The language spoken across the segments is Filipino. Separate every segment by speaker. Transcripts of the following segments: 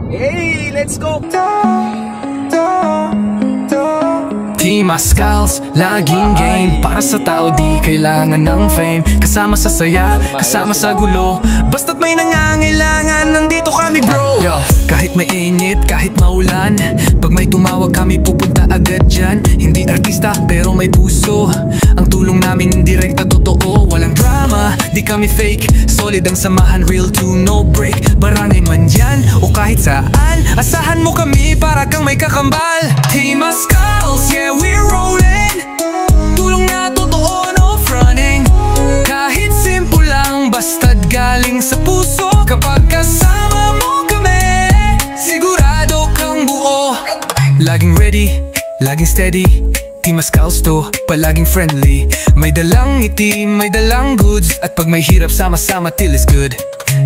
Speaker 1: Hey, let's go!
Speaker 2: Team Ascals, laging game. Para sa tao di kailangan ng fame. Kasama sa saya, kasama sa gulo. Basta't may nangangailangan, nandito kami bro. Yo, kahit may init, kahit maulan, pag may tumawag kami pupunta agad dyan. Hindi artista pero may puso. Ang tulong namin direkta totoo. Walang drama, di kami fake. Solid ang samahan, real to no break. Barangay man dyan o kahit saan, asahan mo kami para kang may kakambal. Team Ascals, yeah, we're rolling. Tulong na totoo, no fronting. Kahit simple lang, basta't galing sa puso. Kapag kasama mo kami, sigurado kang buo. Laging ready, laging steady. Team Ascals to, palaging friendly. May dalang ngiti, may dalang goods. At pag may hirap, sama-sama till it's good.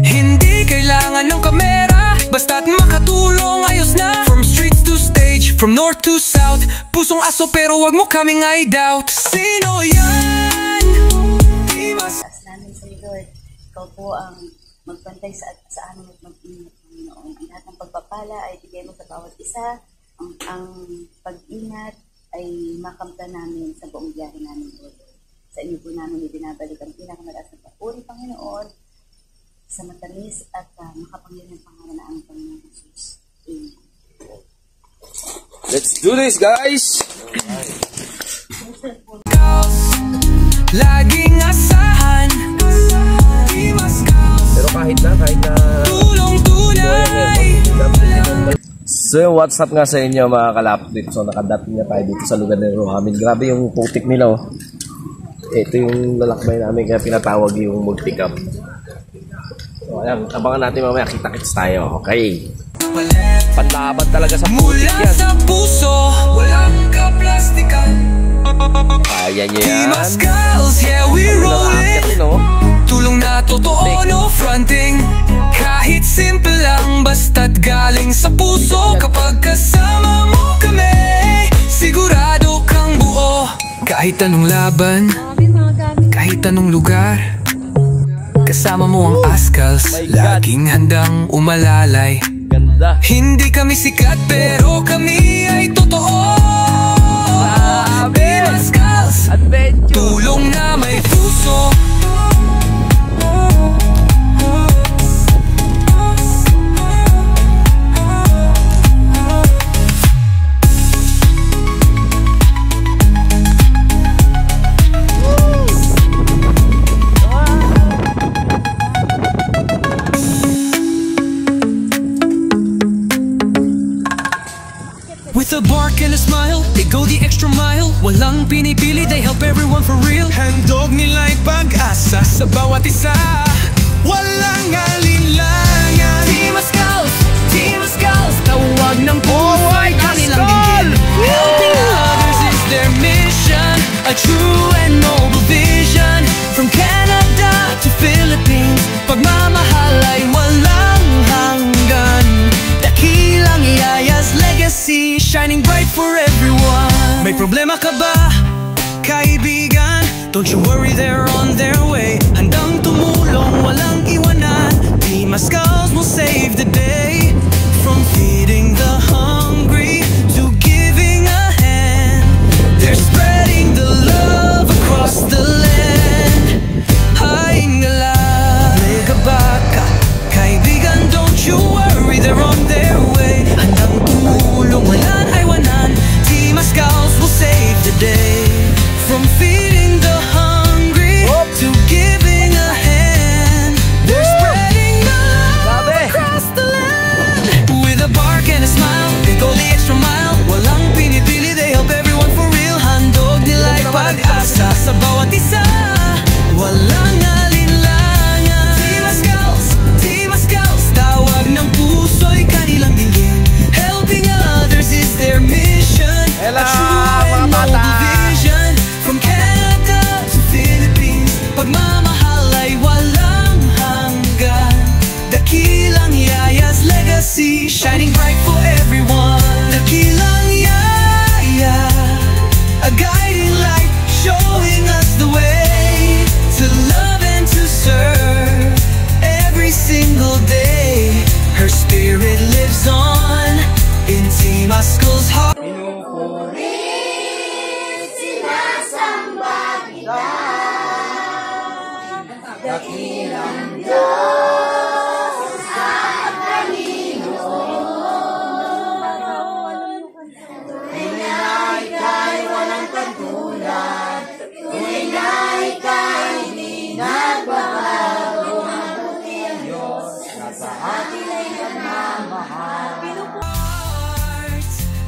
Speaker 2: Hindi kailangan ng kamera, basta't makatulong ayos na. From streets to stage, from north to south. Pusong aso pero wag mo kaming i-doubt. Sino yan? Team Ascals
Speaker 3: namin sa Lord, ikaw po ang magpantay sa amin at mag-ingat, Panginoon. Ang lahat ng pagpapala ay bigay mo sa bawat isa. Ang pag-ingat ay makamta namin sa buong biyahe namin, Lord. Sa inyo po namin ibinabalik ang pinakamataas na papuri, Panginoon, sa matamis at makapangyarihan pangalan na ang Panginoon Jesus. Amen.
Speaker 1: Let's do this, guys!
Speaker 2: Laging asahan.
Speaker 1: Pero kahit na
Speaker 2: tulong tunay.
Speaker 1: So what's up nga sa inyo mga kalapit. So nakadating na tayo dito sa lugar ng Rohamin. Grabe yung putik nila, oh. Ito yung lalakbay namin kaya pinatawag yung multi-cup. So ayan, abangan natin mamaya, kita-kits tayo. Okay, panlaban talaga sa putik yan.
Speaker 2: Mula sa puso, walang kaplastikan.
Speaker 1: Ayan nyo yan.
Speaker 2: Team Ascals, yeah, we're rolling. Tulong na totoo, no fronting. Kahit simple lang, basta't galing sa puso. Kapag kasama mo kami, sigurado kang buo. Kahit anong laban, kahit anong lugar, kasama mo ang Ascals, laging handang umalalay.
Speaker 1: Ganda.
Speaker 2: Hindi kami sikat pero kami ay totoo. Team Ascals, tulong na may puso. With a bark and a smile, they go the extra mile. Walang pinipili, they help everyone for real. Handog nila'y pag-asa sa bawat isa. Walang alinlangan. Team Ascals, tawag ng puso'y kanilang dinggin. Helping others is their mission, a true and noble vision. From Canada to Philippines, pagmamahal ay walang hanggan. Dakilang Yaya's legacy, shining bright for everyone. May problema ka ba, kaibigan? Don't you worry, they're on their way. Handang tumulong, walang iwanan. Team Ascals will save the day. From feeding the hungry to giving a hand, they're spreading the love across the land. Haingala, lega baka, kaibigan, don't you worry, they're on their way. Handang tumulong, walang iwanan. Team Ascals will save the day. From feeding the hungry to giving a hand, they're spreading the love across the land. With a bark and a smile, they go the extra mile. Walang pinipili, they help everyone for real. Handog nila'y pag-asa sa bawat isa. Walang alinlangan. Team Ascals, tawag ng puso'y kanilang dinggin. Helping others is their mission. A true and noble vision. From Canada to Philippines, pagmamahal ay walang hanggan. Dakilang Yaya's legacy, shining bright for everyone. Dakilang Yaya, a guiding light, showing us the way to love and to serve every single day. Her spirit lives on. rascal's heart.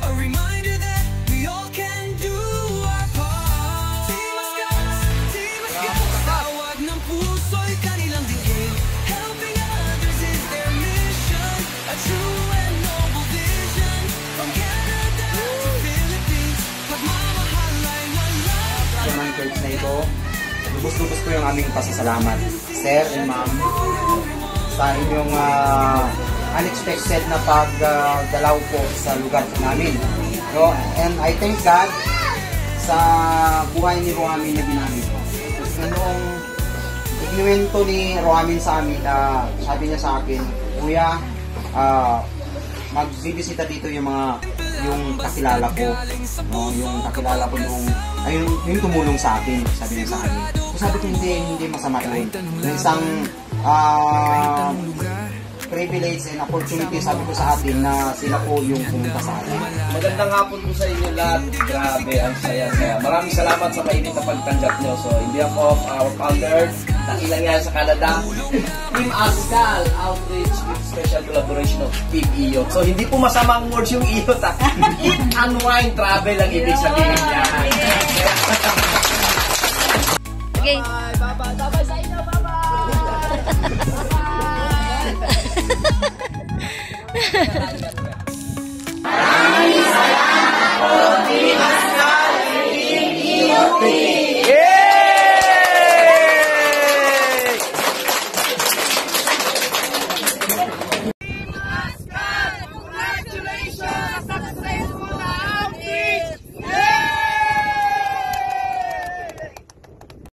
Speaker 2: A reminder that we all can do our part. Team Ascals, tawag ng puso'y kanilang diin. Helping others is their mission. A true and noble vision. From Canada to Philippines, pagmamahal ay walang
Speaker 4: Ng church na ito, lubos-lubos ko yung aming pasasalamat, sir and ma'am, sa inyong unexpected na pagdalaw po sa lugar po namin. No? And I thank God sa buhay ni Rohamin na ginamit. Noong ignuwento ni Rohamin sa amin na sabi niya sa akin, Kuya, magbibisita dito yung kakilala ko, no? Yung kakilala ko yung tumulong sa akin, sabi niya sa akin. So sabi ko, hindi masama yun. Yung isang privilege and opportunity, sabi ko sa atin, na sila po yung pumunta sa atin.
Speaker 1: Magandang hapon po sa inyo lahat. Grabe, ang saya-saya. Maraming salamat sa mainit na pagtanggap nyo. So, in behalf of our founder, dakilang yan sa Canada, Team Ascal Outreach with special collaboration of Team Iyot. So, hindi po masamang words yung Iyot, ha? Eat and wine travel ang ibig sabihin niya.
Speaker 3: Okay.
Speaker 1: Bye-bye. Bye-bye sa inyo. Bye-bye. Bye-bye.